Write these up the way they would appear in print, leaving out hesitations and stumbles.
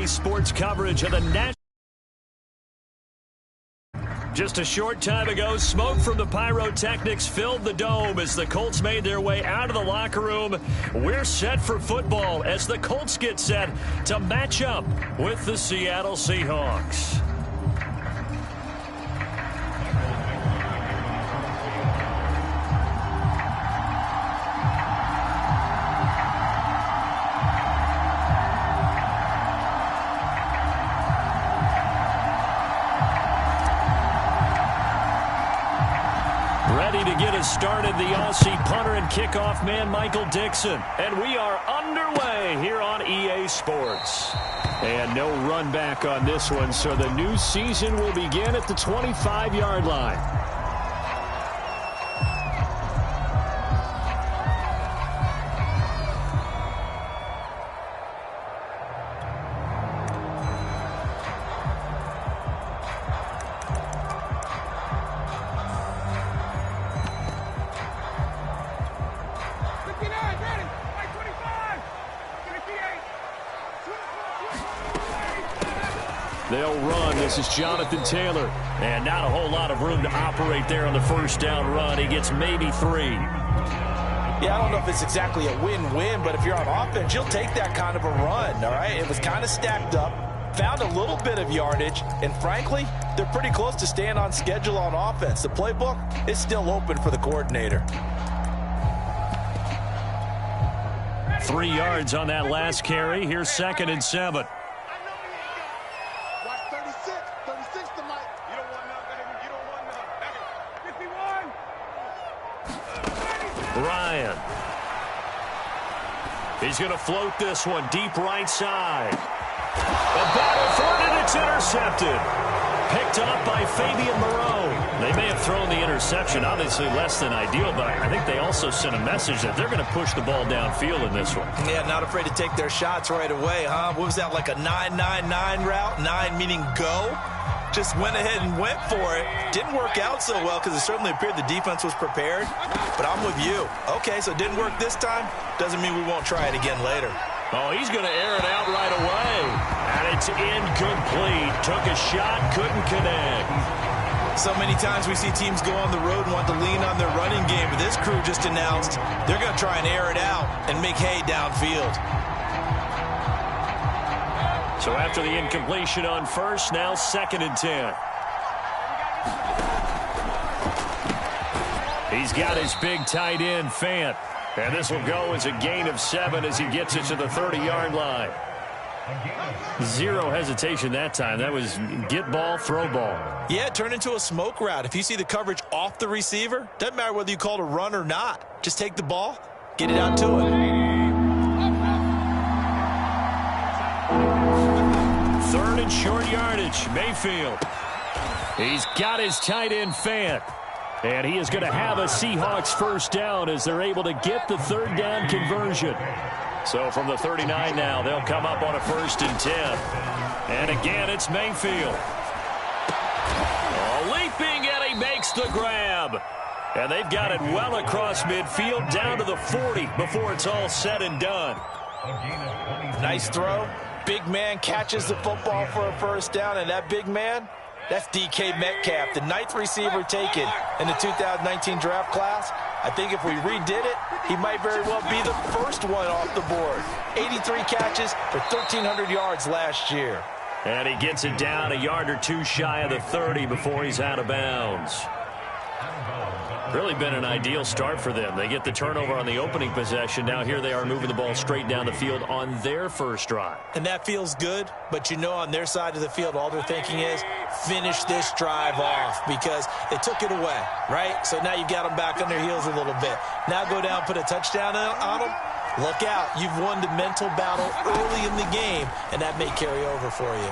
EA Sports coverage of the national. Just a short time ago, smoke from the pyrotechnics filled the dome as the Colts made their way out of the locker room. We're set for football as the Colts get set to match up with the Seattle Seahawks. Ready to get us started, the Aussie punter and kickoff man, Michael Dixon. And we are underway here on EA Sports. And no run back on this one, so the new season will begin at the 25-yard line. They'll run. This is Jonathan Taylor. And not a whole lot of room to operate there on the first down run. He gets maybe 3. Yeah, I don't know if it's exactly a win-win, but if you're on offense, you'll take that kind of a run, all right? It was kind of stacked up, found a little bit of yardage, and frankly, they're pretty close to staying on schedule on offense. The playbook is still open for the coordinator. 3 yards on that last carry. Here's 2nd and 7. Ryan. He's going to float this one deep right side. A battle for it, and it's intercepted. Picked up by Fabian Moreau. They may have thrown the interception, obviously less than ideal, but I think they also sent a message that they're going to push the ball downfield in this one. Yeah, not afraid to take their shots right away, huh? What was that, like a 9-9-9 route? 9 meaning go? Just went ahead and went for it. Didn't work out so well because it certainly appeared the defense was prepared. But I'm with you. Okay, so it didn't work this time. Doesn't mean we won't try it again later. Oh, he's going to air it out right away. And it's incomplete. Took a shot, couldn't connect. So many times we see teams go on the road and want to lean on their running game. But this crew just announced they're going to try and air it out and make hay downfield. So after the incompletion on first, now 2nd and 10. He's got his big tight end, Fant. And this will go as a gain of 7 as he gets it to the 30-yard line. 0 hesitation that time. That was get ball, throw ball. Yeah, it turned into a smoke route. If you see the coverage off the receiver, doesn't matter whether you call it a run or not. Just take the ball, get it out to him. 3rd and short yardage, Mayfield. He's got his tight end, Fant. And he is going to have a Seahawks first down as they're able to get the 3rd down conversion. So from the 39 now, they'll come up on a 1st and 10. And again, it's Mayfield. Oh, leaping, and he makes the grab. And they've got it well across midfield, down to the 40 before it's all said and done. Nice throw. Big man catches the football for a first down, and that big man, that's DK Metcalf, the 9th receiver taken in the 2019 draft class. I think if we redid it, he might very well be the first one off the board. 83 catches for 1,300 yards last year. And he gets it down a yard or 2 shy of the 30 before he's out of bounds. Really been an ideal start for them. They get the turnover on the opening possession. Now here they are moving the ball straight down the field on their first drive. And that feels good, but you know on their side of the field, all they're thinking is finish this drive off because they took it away, right? So now you've got them back on their heels a little bit. Now go down, put a touchdown on them. Look out. You've won the mental battle early in the game, and that may carry over for you.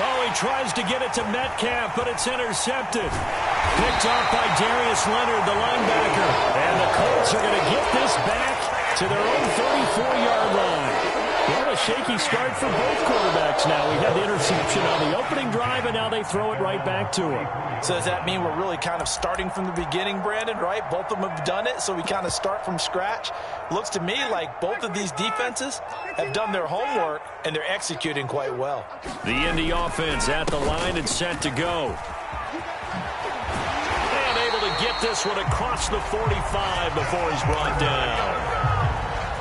Oh, he tries to get it to Metcalf, but it's intercepted. Picked off by Darius Leonard, the linebacker. And the Colts are going to get this back to their own 34-yard line. Well, a shaky start for both quarterbacks now. We had the interception on the opening drive, and now they throw it right back to him. So does that mean we're really kind of starting from the beginning, Brandon, right? Both of them have done it, so we kind of start from scratch. Looks to me like both of these defenses have done their homework, and they're executing quite well. The Indy offense at the line and set to go. And able to get this one across the 45 before he's brought down.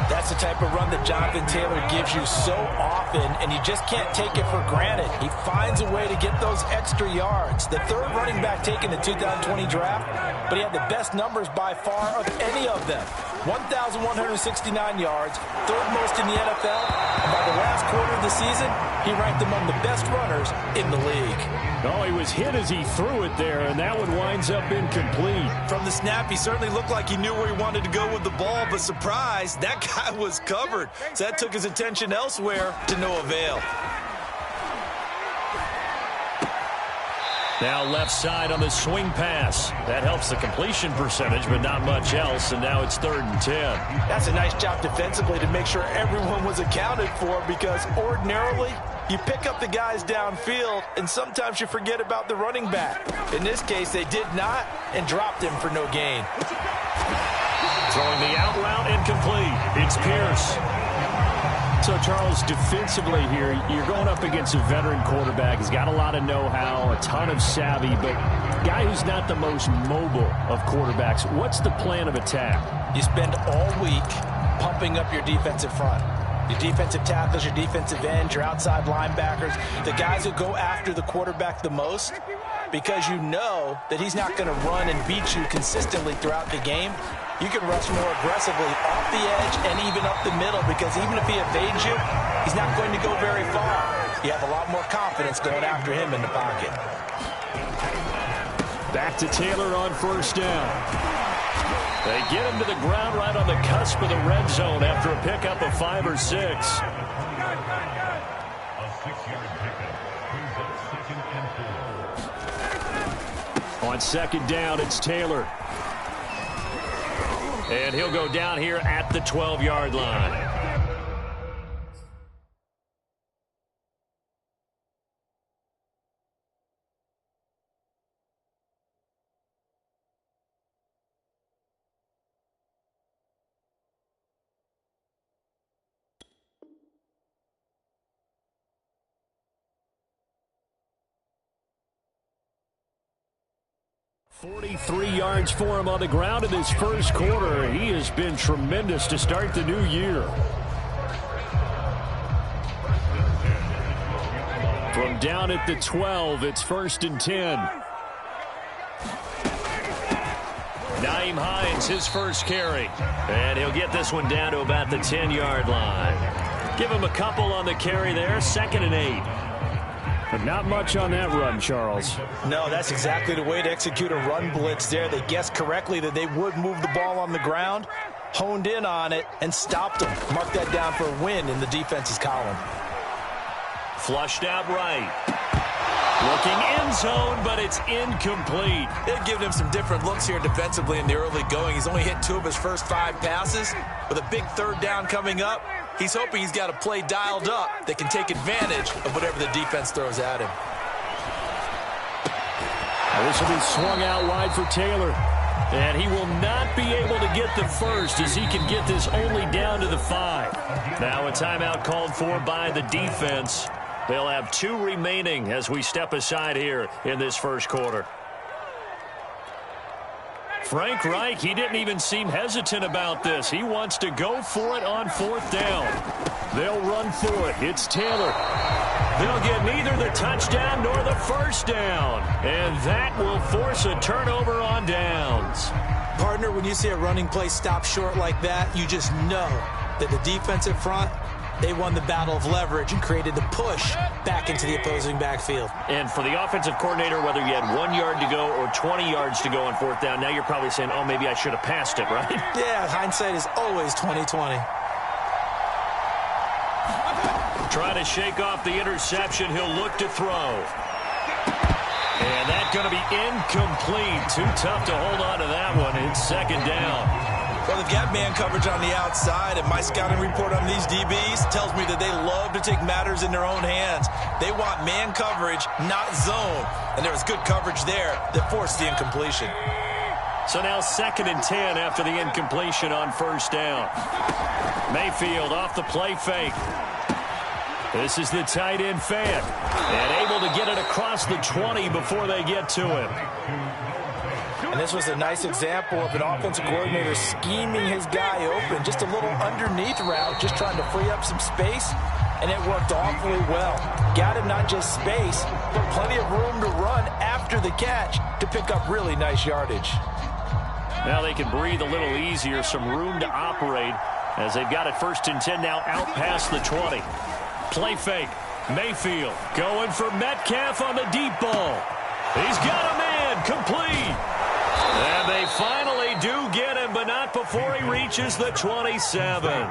That's the type of run that Jonathan Taylor gives you so often, and you just can't take it for granted. He finds a way to get those extra yards. The third running back taken in the 2020 draft, but he had the best numbers by far of any of them. 1,169 yards, third most in the NFL, and by the last quarter of the season, he ranked among the best runners in the league. Oh, he was hit as he threw it there, and that one winds up incomplete. From the snap, he certainly looked like he knew where he wanted to go with the ball, but surprise, that guy was covered. So that took his attention elsewhere to no avail. Now left side on the swing pass. That helps the completion percentage, but not much else, and now it's 3rd and 10. That's a nice job defensively to make sure everyone was accounted for, because ordinarily you pick up the guys downfield, and sometimes you forget about the running back. In this case, they did not and dropped him for no gain. Throwing the out route incomplete. It's Pierce. So, Charles, defensively here, you're going up against a veteran quarterback. He's got a lot of know-how, a ton of savvy, but a guy who's not the most mobile of quarterbacks. What's the plan of attack? You spend all week pumping up your defensive front. Your defensive tackles, your defensive ends, your outside linebackers, the guys who go after the quarterback the most, because you know that he's not going to run and beat you consistently throughout the game. You can rush more aggressively off the edge and even up the middle, because even if he evades you, he's not going to go very far. You have a lot more confidence going after him in the pocket. Back to Taylor on 1st down. They get him to the ground right on the cusp of the red zone after a pickup of 5 or 6. On 2nd down, it's Taylor. And he'll go down here at the 12-yard line. .43 yards for him on the ground in this first quarter. He has been tremendous to start the new year. From down at the 12, it's 1st and 10. Nyheim Hines, his first carry. And he'll get this one down to about the 10-yard line. Give him a couple on the carry there, 2nd and 8. But not much on that run, Charles. No, that's exactly the way to execute a run blitz there. They guessed correctly that they would move the ball on the ground, honed in on it, and stopped them. Mark that down for a win in the defense's column. Flushed out right. Looking end zone, but it's incomplete. They've given him some different looks here defensively in the early going. He's only hit 2 of his first 5 passes. With a big 3rd down coming up, he's hoping he's got a play dialed up that can take advantage of whatever the defense throws at him. This will be swung out wide for Taylor. And he will not be able to get the first, as he can get this only down to the 5. Now a timeout called for by the defense. They'll have 2 remaining as we step aside here in this first quarter. Frank Reich, he didn't even seem hesitant about this. He wants to go for it on 4th down. They'll run for it. It's Taylor. They'll get neither the touchdown nor the first down. And that will force a turnover on downs. Partner, when you see a running play stop short like that, you just know that the defensive front, they won the battle of leverage and created the push back into the opposing backfield. And for the offensive coordinator, whether you had 1 yard to go or 20 yards to go on 4th down, now you're probably saying, oh, maybe I should have passed it, right? Yeah, hindsight is always 20/20. Trying to shake off the interception. He'll look to throw. And that's going to be incomplete. Too tough to hold on to that one. It's 2nd down. Well, they've got man coverage on the outside, and my scouting report on these DBs tells me that they love to take matters in their own hands. They want man coverage, not zone. And there was good coverage there that forced the incompletion. So now 2nd and 10 after the incompletion on first down. Mayfield off the play fake. This is the tight end Fant, and able to get it across the 20 before they get to him. And this was a nice example of an offensive coordinator scheming his guy open. Just a little underneath route, just trying to free up some space, and it worked awfully well. Got him not just space, but plenty of room to run after the catch to pick up really nice yardage. Now they can breathe a little easier, some room to operate as they've got it 1st and 10 now out past the 20. Play fake. Mayfield going for Metcalf on the deep ball. He's got a man complete. And they finally do get him, but not before he reaches the 27.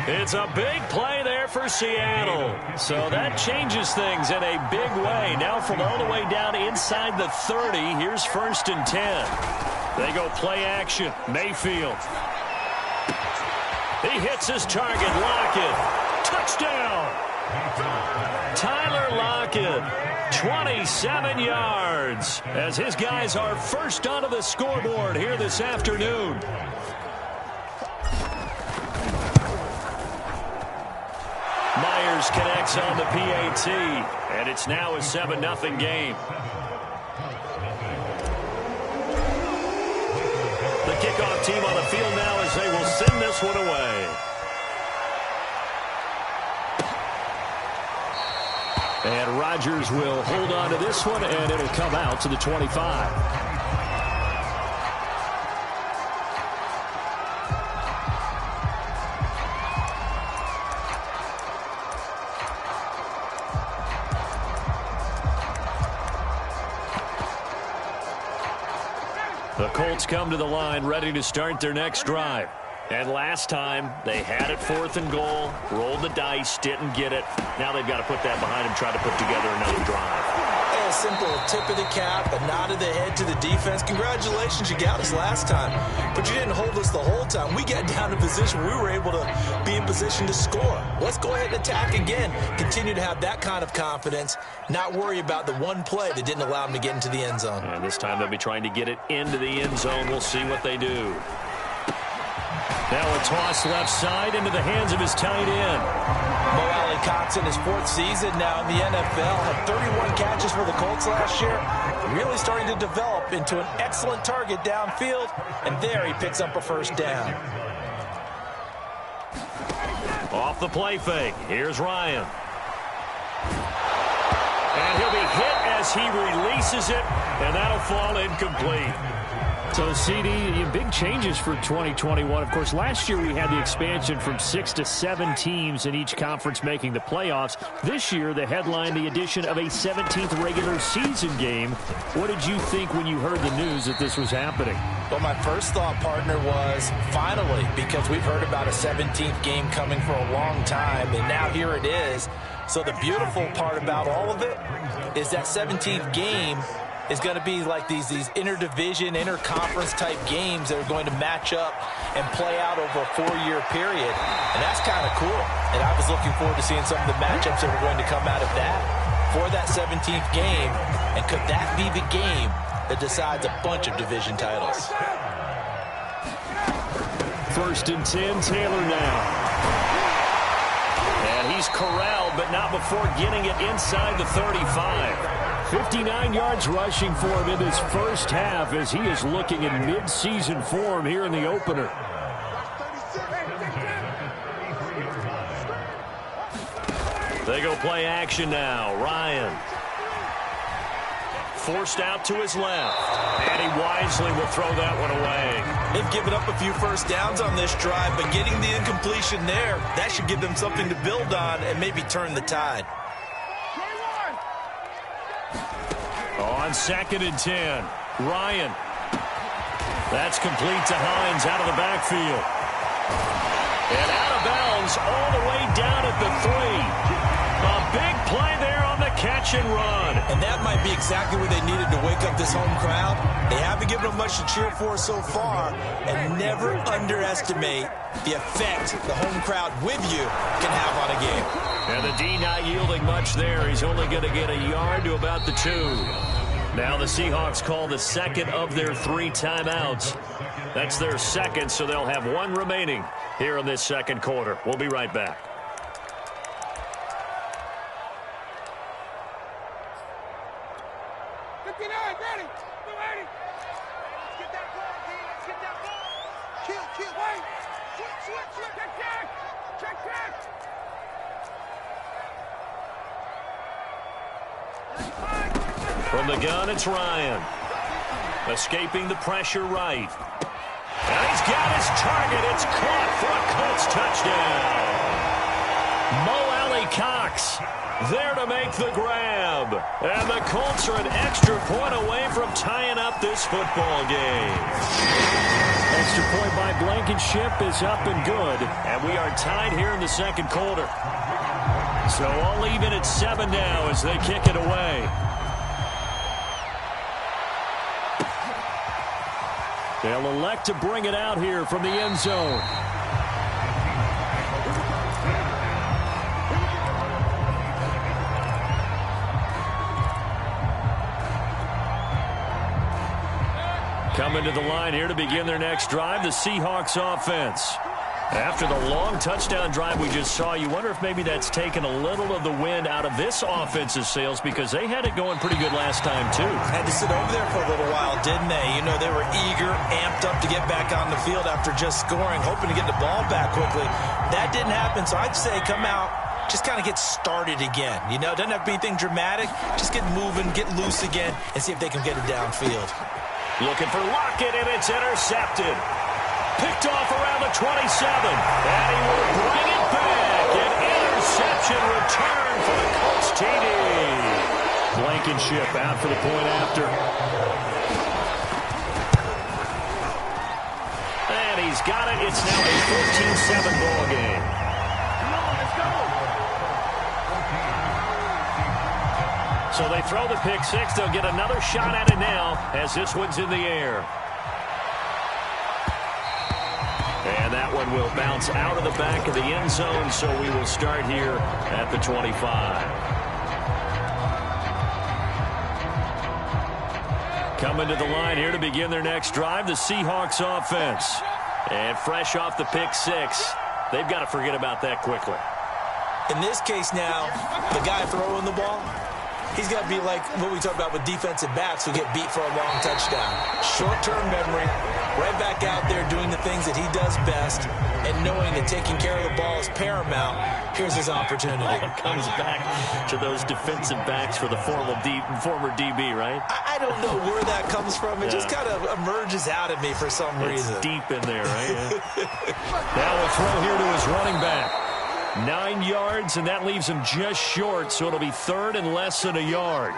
It's a big play there for Seattle. So that changes things in a big way. Now from all the way down inside the 30, here's 1st and 10. They go play action. Mayfield. He hits his target. Lockett. Touchdown. Tyler Lockett. 27 yards as his guys are first onto the scoreboard here this afternoon. Myers connects on the PAT, and it's now a 7-0 game. The kickoff team on the field now as they will send this one away. And Rodgers will hold on to this one, and it'll come out to the 25. The Colts come to the line ready to start their next drive. And last time, they had it 4th and goal, rolled the dice, didn't get it. Now they've got to put that behind them, try to put together another drive. A simple tip of the cap, a nod of the head to the defense. Congratulations, you got us last time. But you didn't hold us the whole time. We got down in position. We were able to be in position to score. Let's go ahead and attack again. Continue to have that kind of confidence, not worry about the one play that didn't allow them to get into the end zone. And this time they'll be trying to get it into the end zone. We'll see what they do. Now a toss left side into the hands of his tight end. Mo Alley-Cox in his 4th season now in the NFL. Had 31 catches for the Colts last year. Really starting to develop into an excellent target downfield. And there he picks up a 1st down. Off the play fake. Here's Ryan. And he'll be hit as he releases it. And that'll fall incomplete. So, CD, big changes for 2021. Of course, last year we had the expansion from 6 to 7 teams in each conference making the playoffs. This year, they headlined the addition of a 17th regular season game. What did you think when you heard the news that this was happening? Well, my first thought, partner, was finally, because we've heard about a 17th game coming for a long time, and now here it is. So the beautiful part about all of it is that 17th game is going to be like these interdivision, interconference type games that are going to match up and play out over a 4-year period. And that's kind of cool. And I was looking forward to seeing some of the matchups that were going to come out of that for that 17th game. And could that be the game that decides a bunch of division titles? 1st and 10, Taylor now. And he's corralled, but not before getting it inside the 35. 59 yards rushing for him in this first half as he is looking in mid-season form here in the opener. They go play action now. Ryan. Forced out to his left. And he wisely will throw that one away. They've given up a few 1st downs on this drive, but getting the incompletion there, that should give them something to build on and maybe turn the tide. On 2nd and 10, Ryan. That's complete to Hines out of the backfield. And out of bounds all the way down at the 3. A big play there on the the catch and run. And that might be exactly what they needed to wake up this home crowd. They haven't given them much to cheer for so far, and never underestimate the effect the home crowd with you can have on a game. And the D not yielding much there. He's only going to get a yard to about the 2. Now the Seahawks call the second of their 3 timeouts. That's their second, so they'll have 1 remaining here in this second quarter. We'll be right back. From the gun, it's Ryan. Escaping the pressure right. And he's got his target. It's caught for a Colts touchdown. Mo Alley-Cox there to make the grab. And the Colts are an extra point away from tying up this football game. Extra point by Blankenship is up and good. And we are tied here in the second quarter. So all even at 7 now as they kick it away. They'll elect to bring it out here from the end zone. Coming to the line here to begin their next drive, the Seahawks offense. After the long touchdown drive we just saw, you wonder if maybe that's taken a little of the wind out of this offense's sails because they had it going pretty good last time, too. Had to sit over there for a little while, didn't they? You know, they were eager, amped up to get back on the field after just scoring, hoping to get the ball back quickly. That didn't happen, so I'd say come out, just kind of get started again. You know, doesn't have to be anything dramatic. Just get moving, get loose again, and see if they can get it downfield. Looking for Lockett, and it's intercepted. Picked off around the 27, and he will bring it back. An interception return for the Colts TD. Blankenship out for the point after. And he's got it. It's now a 14-7 ball game. Come on, let's go. So they throw the pick 6. They'll get another shot at it now as this one's in the air. And that one will bounce out of the back of the end zone, so we will start here at the 25. Coming to the line here to begin their next drive, the Seahawks offense. And fresh off the pick 6, they've got to forget about that quickly. In this case now, the guy throwing the ball, he's got to be like what we talked about with defensive backs who get beat for a long touchdown. Short-term memory, right back out there doing the things that he does best, and knowing that taking care of the ball is paramount. Here's his opportunity. It comes back to those defensive backs for the former DB, right? I don't know where that comes from. It just kind of emerges out at me for some reason. It's deep in there, right? Now we'll throw here to his running back. 9 yards, and that leaves him just short, so it'll be third and less than a yard.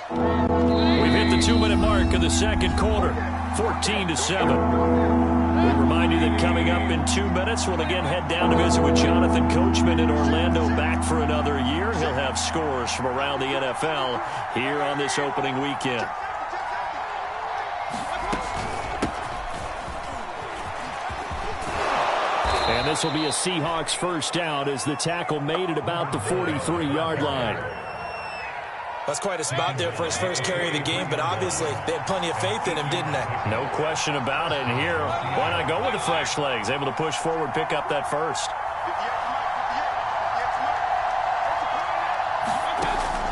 We've hit the 2-minute mark of the second quarter, 14-7. We remind you that coming up in 2 minutes, we'll again head down to visit with Jonathan Coachman in Orlando, back for another year. He'll have scores from around the NFL here on this opening weekend. And this will be a Seahawks first down as the tackle made at about the 43-yard line. That's quite a spot there for his first carry of the game, but obviously they had plenty of faith in him, didn't they? No question about it. And here, why not go with the fresh legs? Able to push forward, pick up that first.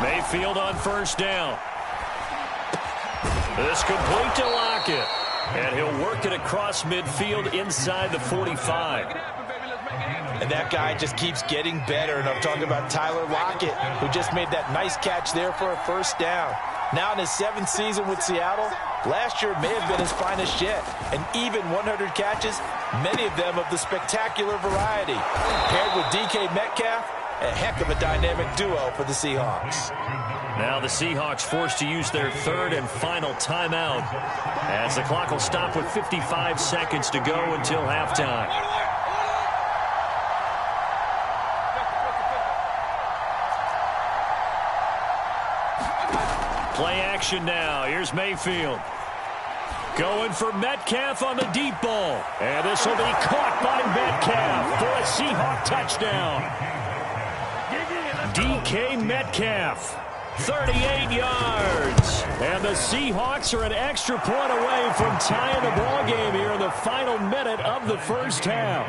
Mayfield on first down. This complete to Lockett. And he'll work it across midfield inside the 45. And that guy just keeps getting better. And I'm talking about Tyler Lockett, who just made that nice catch there for a first down. Now in his 7th season with Seattle, last year may have been his finest yet. And even 100 catches, many of them of the spectacular variety. Paired with DK Metcalf, a heck of a dynamic duo for the Seahawks. Now the Seahawks forced to use their third and final timeout as the clock will stop with 55 seconds to go until halftime. formation now. Here's Mayfield. Going for Metcalf on the deep ball. And this will be caught by Metcalf for a Seahawk touchdown. DK Metcalf, 38 yards. And the Seahawks are an extra point away from tying the ball game here in the final minute of the first half.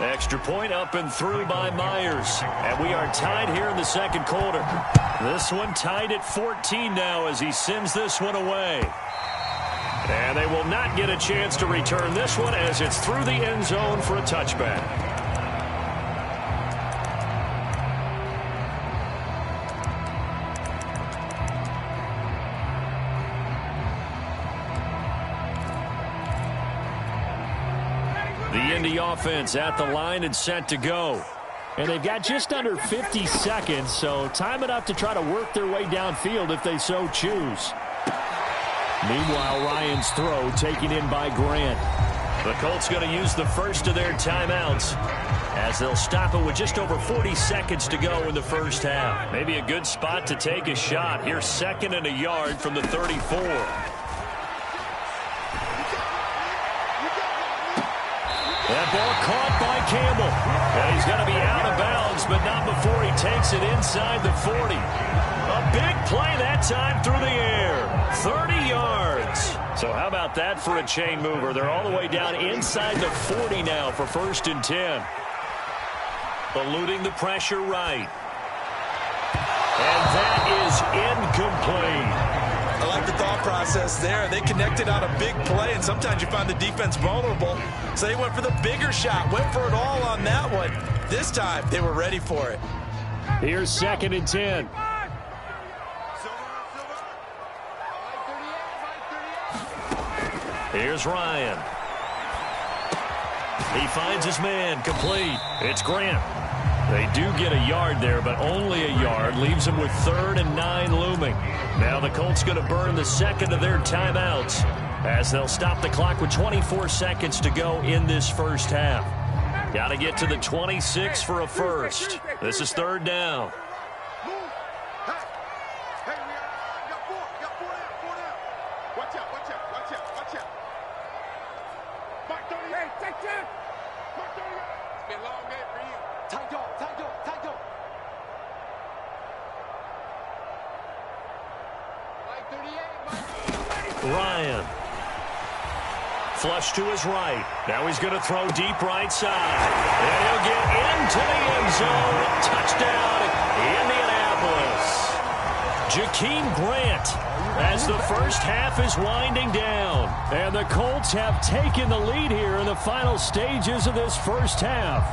Extra point up and through by Myers. And we are tied here in the second quarter. This one tied at 14 now as he sends this one away. And they will not get a chance to return this one as it's through the end zone for a touchback. The Indy offense at the line and set to go. And they've got just under 50 seconds, so time enough to try to work their way downfield if they so choose. Meanwhile, Ryan's throw taken in by Grant. The Colts going to use the first of their timeouts as they'll stop it with just over 40 seconds to go in the first half. Maybe a good spot to take a shot. Here's 2nd and a yard from the 34. That ball caught by Campbell. And he's going to be out of bounds, but not before he takes it inside the 40. A big play that time through the air. 30 yards. So how about that for a chain mover? They're all the way down inside the 40 now for 1st and 10. Eluding the pressure right. And that is incomplete. I like the thought process there. They connected on a big play, and sometimes you find the defense vulnerable. So they went for the bigger shot, went for it all on that one. This time, they were ready for it. Here's 2nd and 10. Here's Ryan. He finds his man, complete. It's Grant. They do get a yard there, but only a yard. Leaves them with 3rd and 9 looming. Now the Colts going to burn the second of their timeouts as they'll stop the clock with 24 seconds to go in this first half. Got to get to the 26 for a first. This is 3rd down. Ryan. Flush to his right. Now he's going to throw deep right side. And he'll get into the end zone. Touchdown, Indianapolis. Jakeem Grant as the first half is winding down. And the Colts have taken the lead here in the final stages of this first half.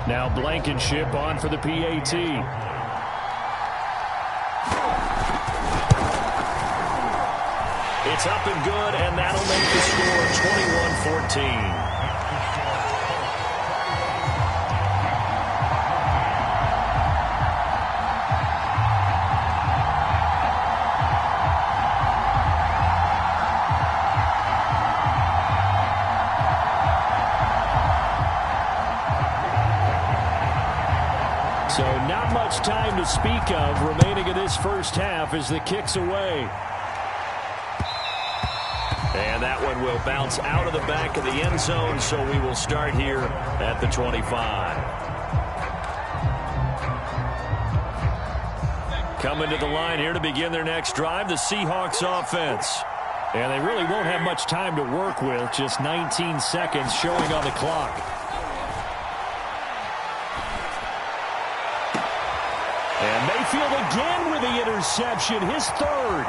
Now Blankenship on for the PAT. It's up and good, and that'll make the score 21-14. So not much time to speak of remaining in this first half as the kick's away. And that one will bounce out of the back of the end zone, so we will start here at the 25. Coming to the line here to begin their next drive, the Seahawks offense. And they really won't have much time to work with, just 19 seconds showing on the clock. And Mayfield again with the interception, his 3rd.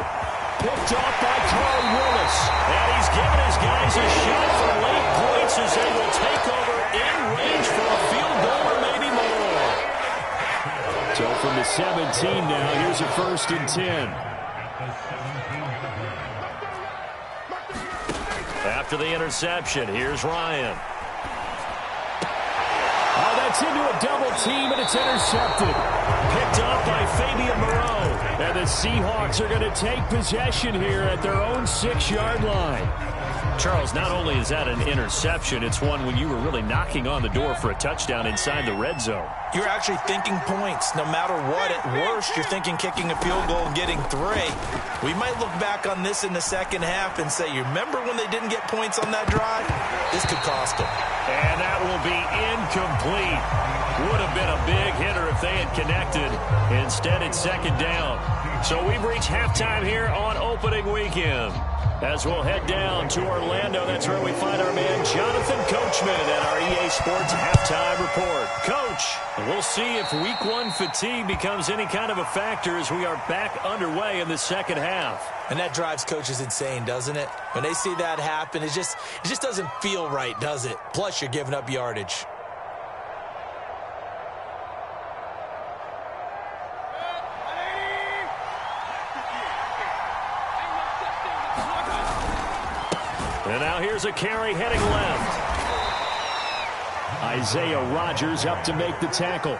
Picked off by Carl Willis. And he's given his guys a shot for late points as they will take over in range for a field goal or maybe more. So from the 17 now, here's a 1st and 10. After the interception, here's Ryan. Oh, that's into a double team, and it's intercepted. Picked off by Fabian Moreau. And the Seahawks are going to take possession here at their own 6-yard line. Charles, not only is that an interception, it's one when you were really knocking on the door for a touchdown inside the red zone. You're actually thinking points. No matter what, at worst, you're thinking kicking a field goal and getting 3. We might look back on this in the second half and say, you remember when they didn't get points on that drive? This could cost them. And that will be incomplete. Would have been a big hitter if they had connected. Instead, it's second down. So we've reached halftime here on opening weekend. As we'll head down to Orlando, that's where we find our man Jonathan Coachman at our EA Sports Halftime Report. Coach, we'll see if Week 1 fatigue becomes any kind of a factor as we are back underway in the second half. And that drives coaches insane, doesn't it? When they see that happen, it just doesn't feel right, does it? Plus, you're giving up yardage. And now here's a carry heading left. Isaiah Rodgers up to make the tackle.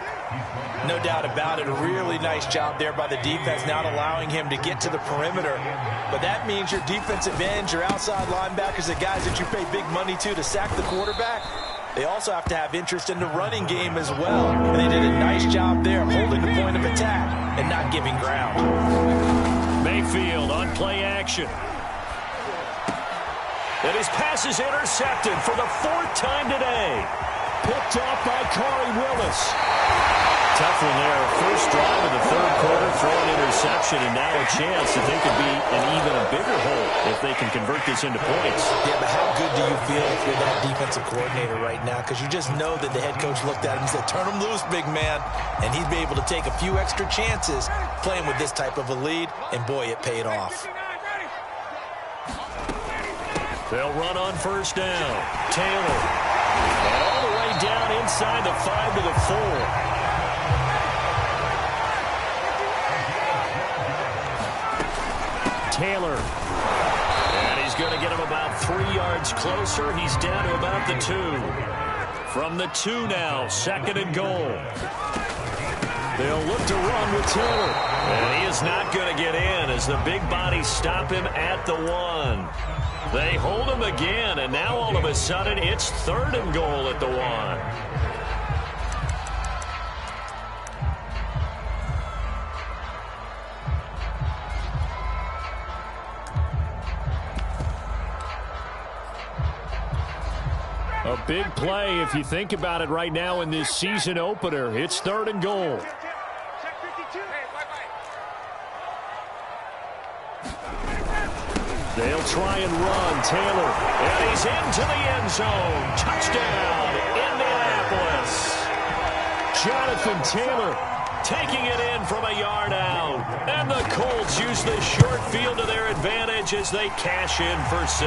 No doubt about it. A really nice job there by the defense, not allowing him to get to the perimeter. But that means your defensive ends, your outside linebackers, the guys that you pay big money to sack the quarterback, they also have to have interest in the running game as well. And they did a nice job there of holding the point of attack and not giving ground. Mayfield on play action. And his pass is intercepted for the 4th time today. Picked off by Corey Willis. Tough one there. First drive of the 3rd quarter, throw an interception, and now a chance that they could be in even a bigger hole if they can convert this into points. Yeah, but how good do you feel if you're that defensive coordinator right now? Because you just know that the head coach looked at him and said, turn him loose, big man. And he'd be able to take a few extra chances playing with this type of a lead, and boy, it paid off. They'll run on first down. Taylor. And all the way down inside the 5 to the 4. Taylor. And he's going to get him about 3 yards closer. He's down to about the 2. From the 2 now, 2nd and goal. They'll look to run with Taylor. And he is not going to get in as the big bodies stop him at the 1. They hold him again, and now all of a sudden it's 3rd and goal at the 1. A big play if you think about it right now in this season opener. It's 3rd and goal. They'll try and run. Taylor. And he's into the end zone. Touchdown, Indianapolis. Jonathan Taylor taking it in from a yard out. And the Colts use the short field to their advantage as they cash in for 6.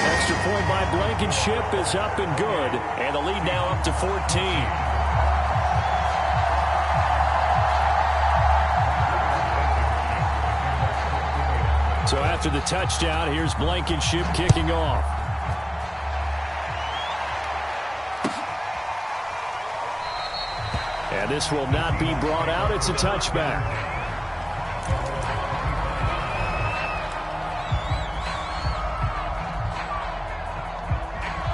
Extra point by Blankenship is up and good. And the lead now up to 14. So after the touchdown, here's Blankenship kicking off. And this will not be brought out. It's a touchback.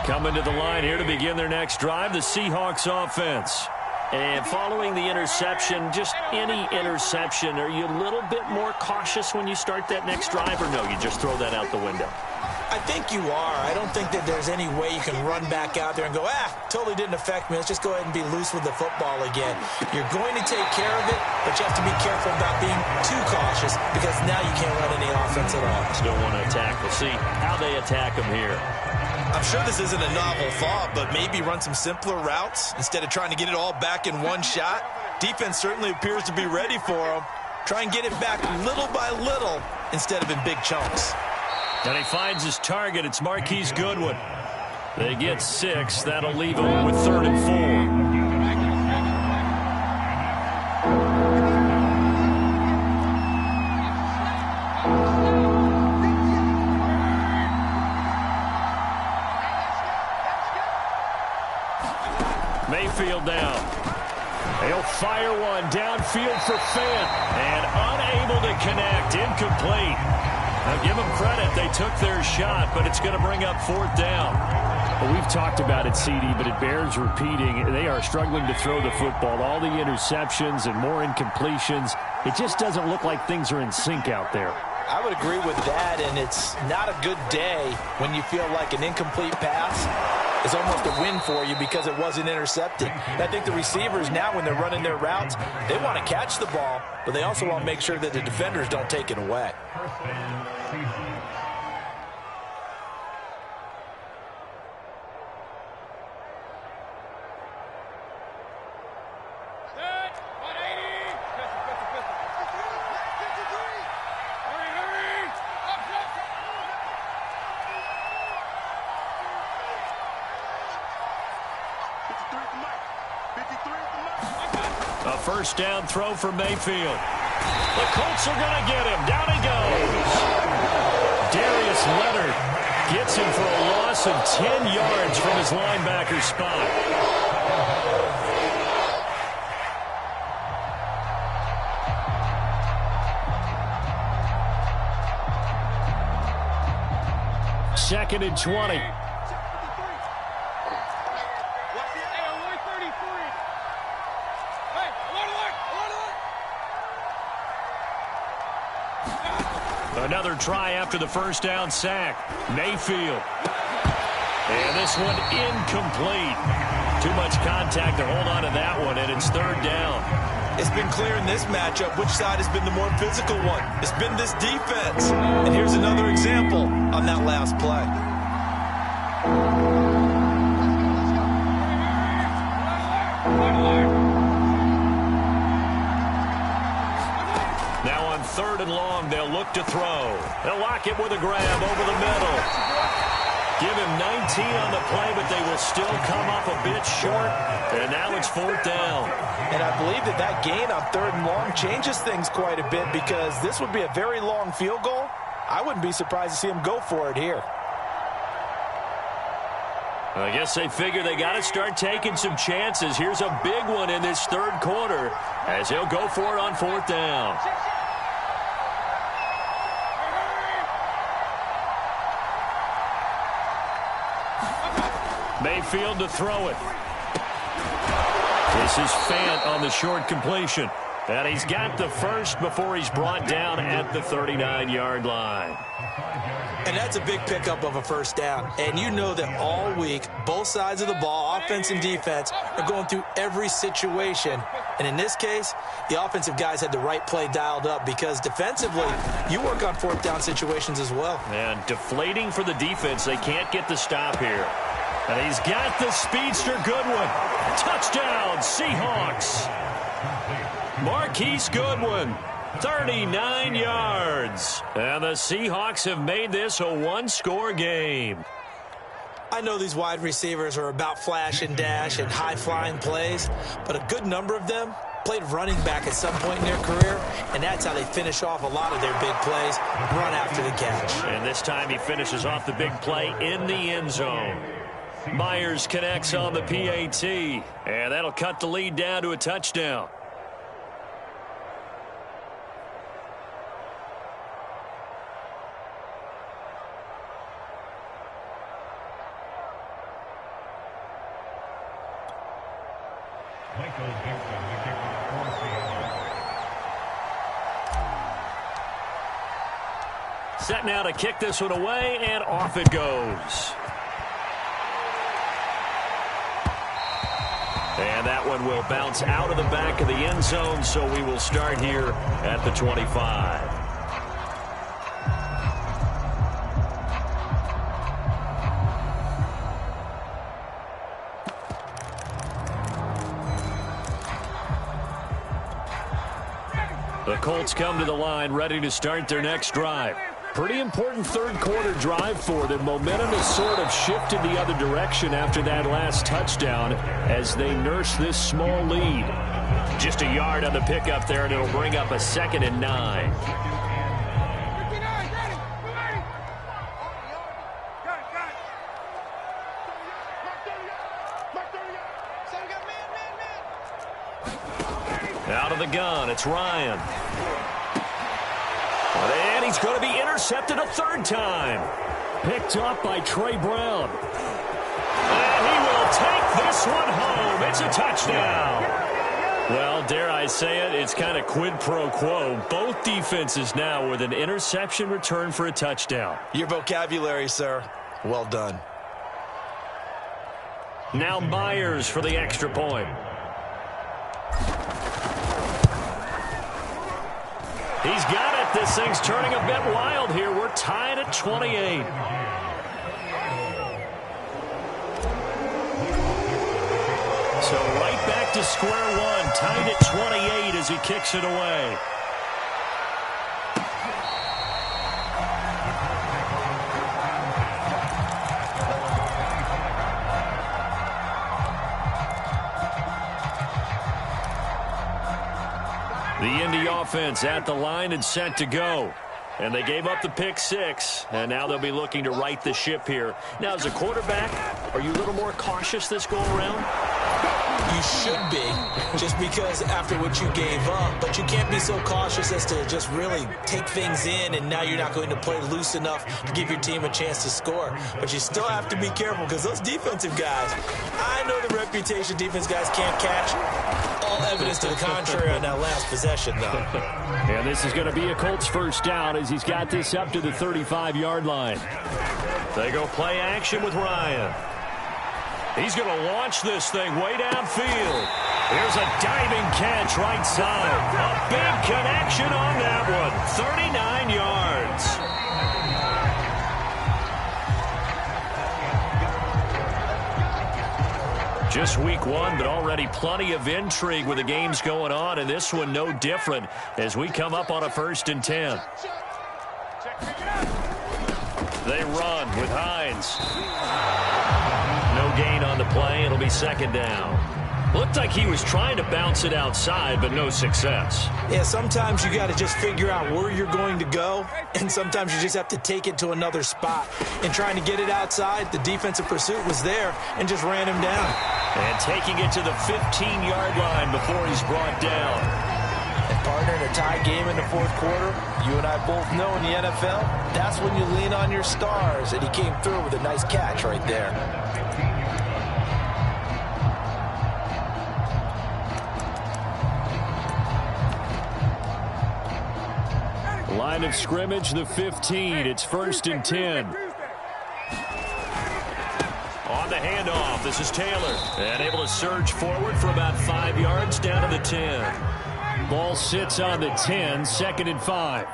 Coming to the line here to begin their next drive, the Seahawks offense. And following the interception, just any interception, are you a little bit more cautious when you start that next drive, or no, you just throw that out the window? I think you are. I don't think that there's any way you can run back out there and go, totally didn't affect me. Let's just go ahead and be loose with the football again. You're going to take care of it, but you have to be careful about being too cautious because now you can't run any offense at all. Still want to attack. We'll see how they attack them here. I'm sure this isn't a novel thought, but maybe run some simpler routes instead of trying to get it all back in one shot. Defense certainly appears to be ready for them. Try and get it back little by little instead of in big chunks. And he finds his target. It's Marquise Goodwin. They get 6. That'll leave him with 3rd and 4. Mayfield down. He'll fire one downfield for Fant. And unable to connect. Incomplete. Now give them credit. They took their shot, but it's going to bring up 4th down. Well, we've talked about it, CD, but it bears repeating. They are struggling to throw the football. All the interceptions and more incompletions. It just doesn't look like things are in sync out there. I would agree with that, and it's not a good day when you feel like an incomplete pass is almost a win for you because it wasn't intercepted. And I think the receivers now, when they're running their routes, they want to catch the ball, but they also want to make sure that the defenders don't take it away. A first down throw for Mayfield. The Colts are going to get him. Down he goes. Darius Leonard gets him for a loss of 10 yards from his linebacker spot. Second and 20. Another try after the first down sack. Mayfield. And this one incomplete. Too much contact to hold on to that one, and it's 3rd down. It's been clear in this matchup which side has been the more physical one. It's been this defense. And here's another example on that last play. Now on 3rd and long, they'll look to throw. They'll lock it with a grab over the middle. Give him 19 on the play, but they will still come up a bit short. And now it's 4th down. And I believe that that gain on 3rd and long changes things quite a bit because this would be a very long field goal. I wouldn't be surprised to see him go for it here. I guess they figure they got to start taking some chances. Here's a big one in this 3rd quarter as he'll go for it on 4th down. Mayfield to throw it. This is Fant on the short completion. And he's got the first before he's brought down at the 39-yard line. And that's a big pickup of a first down. And you know that all week, both sides of the ball, offense and defense, are going through every situation. And in this case, the offensive guys had the right play dialed up because defensively, you work on 4th down situations as well. And deflating for the defense. They can't get the stop here. And he's got the speedster Goodwin. Touchdown, Seahawks. Marquise Goodwin, 39 yards. And the Seahawks have made this a one-score game. I know these wide receivers are about flash and dash and high-flying plays, but a good number of them played running back at some point in their career, and that's how they finish off a lot of their big plays, run after the catch. And this time he finishes off the big play in the end zone. Myers connects on the PAT, and that'll cut the lead down to a touchdown. Set now to kick this one away, and off it goes. And that one will bounce out of the back of the end zone, so we will start here at the 25. The Colts come to the line ready to start their next drive. Pretty important 3rd quarter drive for them. Momentum has sort of shifted the other direction after that last touchdown as they nurse this small lead. Just a yard on the pickup there, and it'll bring up a 2nd and 9. Out of the gun, it's Ryan. And he's going to be intercepted a third time. Picked up by Trey Brown. And he will take this one home. It's a touchdown. Well, dare I say it, it's kind of quid pro quo. Both defenses now with an interception return for a touchdown. Your vocabulary, sir. Well done. Now Myers for the extra point. He's got it. This thing's turning a bit wild here. We're tied at 28. So right back to square one. Tied at 28 as he kicks it away. The Indy offense at the line and set to go. And they gave up the pick six, and now they'll be looking to right the ship here. Now, as a quarterback, are you a little more cautious this go-around? You should be, just because after what you gave up. But you can't be so cautious as to just really take things in, and now you're not going to play loose enough to give your team a chance to score. But you still have to be careful, because those defensive guys, I know the reputation defense guys can't catch. All evidence to the contrary on that last possession, though. And this is going to be a Colts first down as he's got this up to the 35-yard line. They go play action with Ryan. He's going to launch this thing way downfield. Here's a diving catch right side. A big connection on that one. 39 yards. Just week one, but already plenty of intrigue with the games going on, and this one no different as we come up on a 1st and 10. They run with Hines. No gain on the play. It'll be 2nd down. Looked like he was trying to bounce it outside, but no success. Yeah, sometimes you got to just figure out where you're going to go, and sometimes you just have to take it to another spot. And trying to get it outside, the defensive pursuit was there and just ran him down. And taking it to the 15-yard line before he's brought down. And partner, in a tie game in the 4th quarter, you and I both know in the NFL, that's when you lean on your stars, and he came through with a nice catch right there. Line of scrimmage, the 15. It's 1st and 10. On the handoff, this is Taylor. And able to surge forward for about 5 yards down to the 10. Ball sits on the 10, 2nd and 5.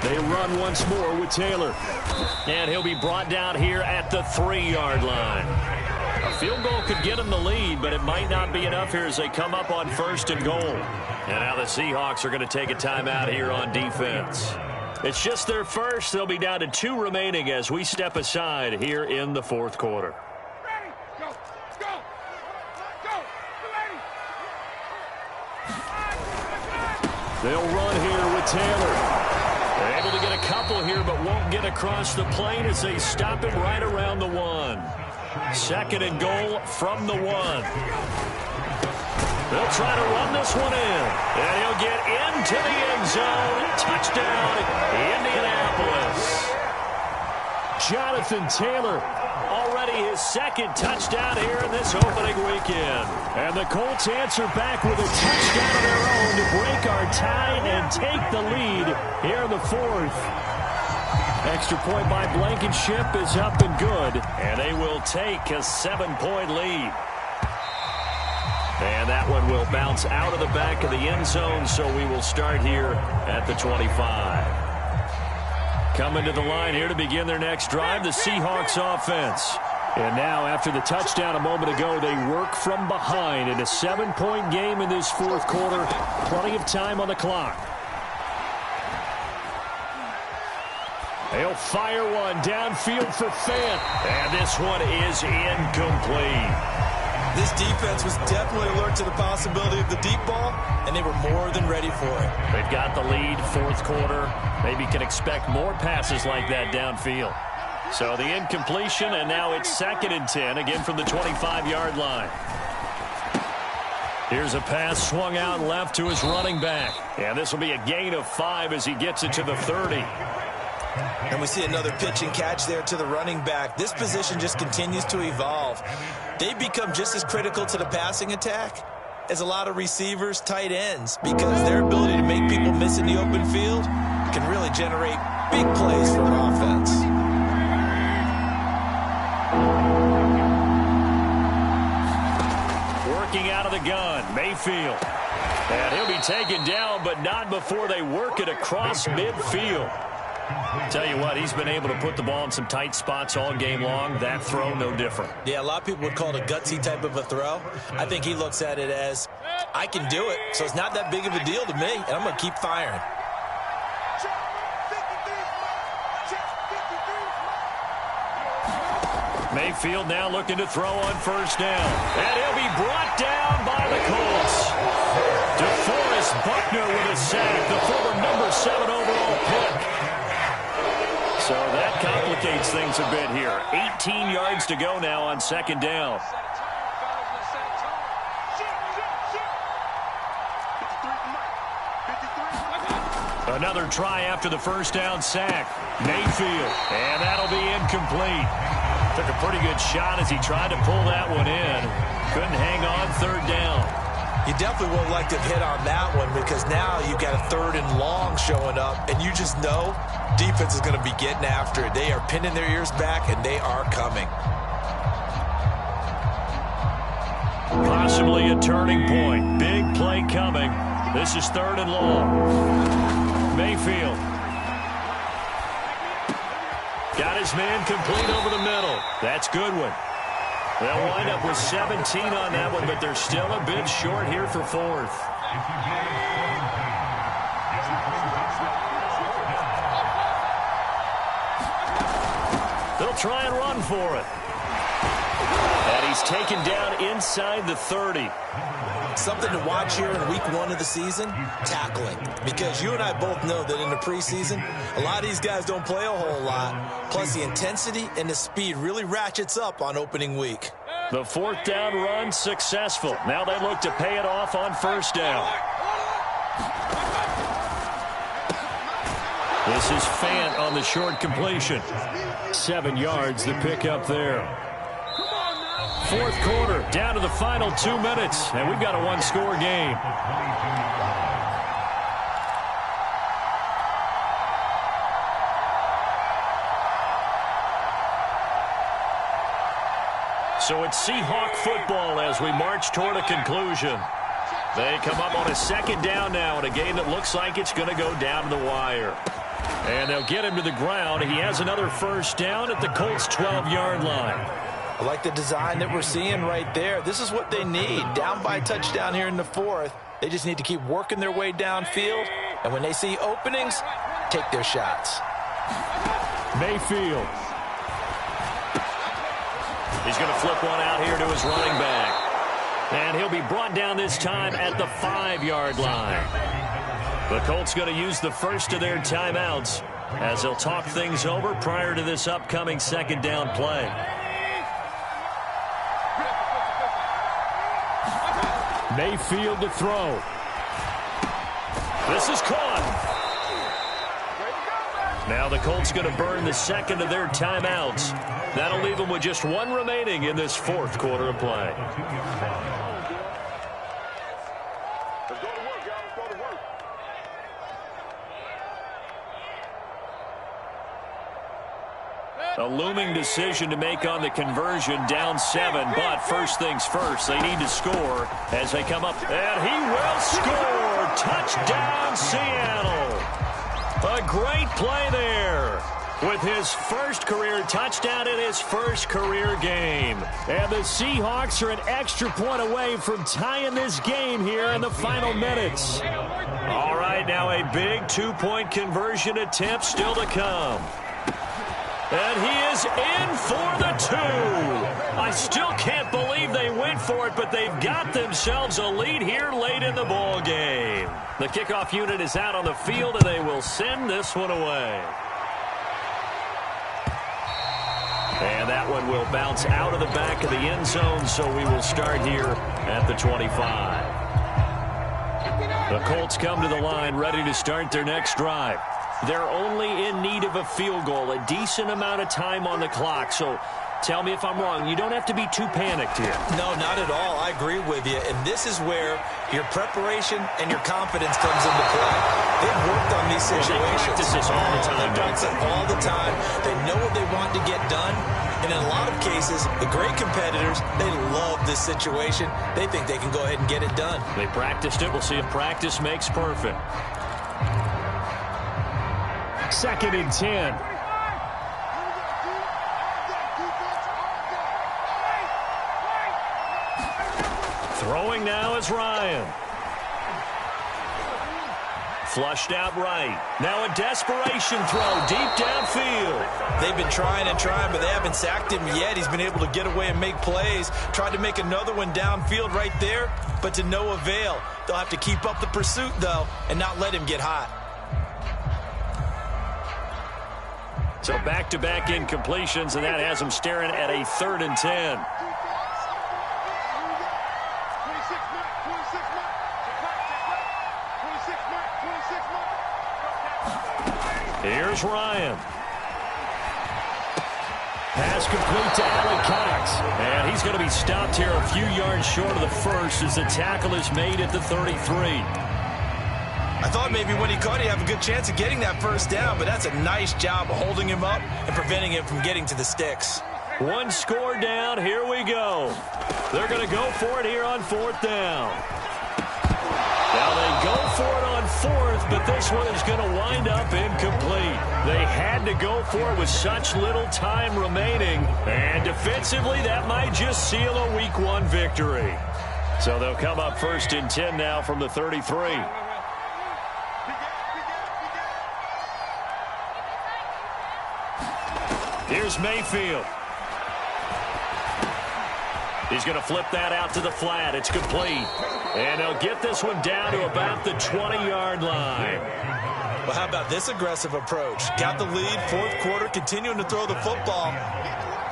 They run once more with Taylor. And he'll be brought down here at the 3-yard line. A field goal could get him the lead, but it might not be enough here as they come up on 1st and goal. And now the Seahawks are going to take a timeout here on defense. It's just their first. They'll be down to 2 remaining as we step aside here in the 4th quarter. Ready, go, go, go, ready. They'll run here with Taylor. They're able to get a couple here, but won't get across the plane as they stop him right around the 1. 2nd and goal from the 1. They'll try to run this one in. And he'll get into the end zone. Touchdown, Indianapolis. Jonathan Taylor, already his 2nd touchdown here in this opening weekend. And the Colts answer back with a touchdown of their own to break our tie and take the lead here in the 4th. Extra point by Blankenship is up and good. And they will take a 7-point lead. And that one will bounce out of the back of the end zone, so we will start here at the 25. Coming to the line here to begin their next drive, the Seahawks offense. And now, after the touchdown a moment ago, they work from behind in a 7-point game in this 4th quarter. Plenty of time on the clock. They'll fire one downfield for Fant. And this one is incomplete. This defense was definitely alert to the possibility of the deep ball, and they were more than ready for it. They've got the lead, 4th quarter. Maybe can expect more passes like that downfield. So the incompletion, and now it's 2nd and 10, again from the 25-yard line. Here's a pass swung out left to his running back. And this will be a gain of 5 as he gets it to the 30. And we see another pitch and catch there to the running back. This position just continues to evolve. They've become just as critical to the passing attack as a lot of receivers, tight ends, because their ability to make people miss in the open field can really generate big plays for an offense. Working out of the gun, Mayfield. And he'll be taken down, but not before they work it across midfield. Tell you what, he's been able to put the ball in some tight spots all game long. That throw, no different. Yeah, a lot of people would call it a gutsy type of a throw. I think he looks at it as, I can do it, so it's not that big of a deal to me, and I'm going to keep firing. Mayfield now looking to throw on first down. And he'll be brought down by the Colts. DeForest Buckner with a sack, the former number 7 overall pick. So that complicates things a bit here. 18 yards to go now on second down. Another try after the first down sack. Mayfield, and that'll be incomplete. Took a pretty good shot as he tried to pull that one in. Couldn't hang on third down. You definitely won't like to hit on that one because now you've got a 3rd and long showing up, and you just know defense is going to be getting after it. They are pinning their ears back, and they are coming. Possibly a turning point. Big play coming. This is 3rd and long. Mayfield. Got his man complete over the middle. That's Goodwin. They'll wind up with 17 on that one, but they're still a bit short here for 4th. They'll try and run for it. And he's taken down inside the 30. Something to watch here in week 1 of the season, tackling. Because you and I both know that in the preseason, a lot of these guys don't play a whole lot. Plus, the intensity and the speed really ratchets up on opening week. The 4th down run successful. Now they look to pay it off on first down. This is Fant on the short completion. 7 yards the pick up there. 4th quarter, down to the final 2 minutes, and we've got a 1-score game. So it's Seahawk football as we march toward a conclusion. They come up on a 2nd down now in a game that looks like it's going to go down to the wire. And they'll get him to the ground. He has another first down at the Colts' 12-yard line. I like the design that we're seeing right there. This is what they need. Down by a touchdown here in the 4th. They just need to keep working their way downfield. And when they see openings, take their shots. Mayfield. He's going to flip one out here to his running back. And he'll be brought down this time at the 5-yard line. The Colts going to use the first of their timeouts as they'll talk things over prior to this upcoming 2nd down play. Mayfield to throw. This is caught. Now the Colts going to burn the 2nd of their timeouts. That'll leave them with just 1 remaining in this 4th quarter of play. Let's go to work, y'all. Let's go to work. A looming decision to make on the conversion, down 7, but first things first, they need to score as they come up, and he will score! Touchdown, Seattle! A great play there with his first career touchdown in his first career game. And the Seahawks are an extra point away from tying this game here in the final minutes. All right, now a big 2-point conversion attempt still to come. And he is in for the 2. I still can't believe they went for it, but they've got themselves a lead here late in the ball game. The kickoff unit is out on the field, and they will send this one away. And that one will bounce out of the back of the end zone, so we will start here at the 25. The Colts come to the line ready to start their next drive. They're only in need of a field goal, a decent amount of time on the clock. So tell me if I'm wrong. You don't have to be too panicked here. No, not at all. I agree with you. And this is where your preparation and your confidence comes into play. They've worked on these situations. They practice this all the time. They practice it all the time. They know what they want to get done. And in a lot of cases, the great competitors, they love this situation. They think they can go ahead and get it done. They practiced it. We'll see if practice makes perfect. 2nd and 10. Throwing now is Ryan. Flushed out right. Now a desperation throw deep downfield. They've been trying and trying, but they haven't sacked him yet. He's been able to get away and make plays. Tried to make another one downfield right there, but to no avail. They'll have to keep up the pursuit, though, and not let him get hot. So back-to-back incompletions, and that has him staring at a 3rd and 10. Here's Ryan. Pass complete to Alec Cox. And he's going to be stopped here a few yards short of the first as the tackle is made at the 33. I thought maybe when he caught it, he'd have a good chance of getting that first down, but that's a nice job of holding him up and preventing him from getting to the sticks. One score down. Here we go. They're going to go for it here on 4th down. Now they go for it on 4th, but this one is going to wind up incomplete. They had to go for it with such little time remaining, and defensively that might just seal a Week 1 victory. So they'll come up 1st and 10 now from the 33. Here's Mayfield. He's going to flip that out to the flat. It's complete. And they'll get this one down to about the 20-yard line. Well, how about this aggressive approach? Got the lead, 4th quarter, continuing to throw the football.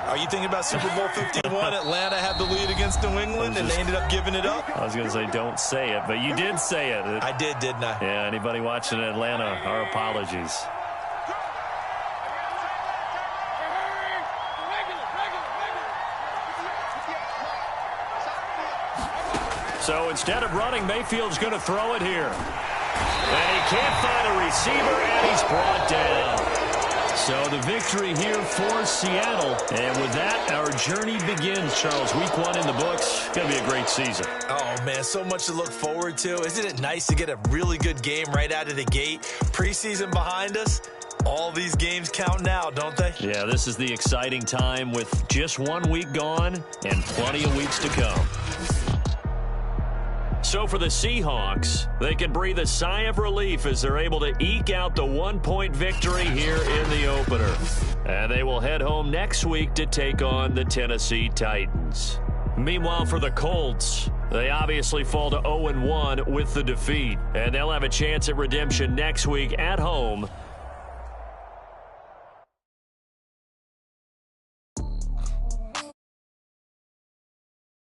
Are you thinking about Super Bowl 51? Atlanta had the lead against New England, and they ended up giving it up? I was going to say don't say it, but you did say it. I did, didn't I? Yeah, anybody watching Atlanta, our apologies. So instead of running, Mayfield's going to throw it here. And he can't find a receiver, and he's brought down. So the victory here for Seattle. And with that, our journey begins, Charles. Week 1 in the books. Going to be a great season. Oh, man, so much to look forward to. Isn't it nice to get a really good game right out of the gate? Preseason behind us. All these games count now, don't they? Yeah, this is the exciting time with just 1 week gone and plenty of weeks to come. So for the Seahawks, they can breathe a sigh of relief as they're able to eke out the 1-point victory here in the opener. And they will head home next week to take on the Tennessee Titans. Meanwhile, for the Colts, they obviously fall to 0-1 with the defeat. And they'll have a chance at redemption next week at home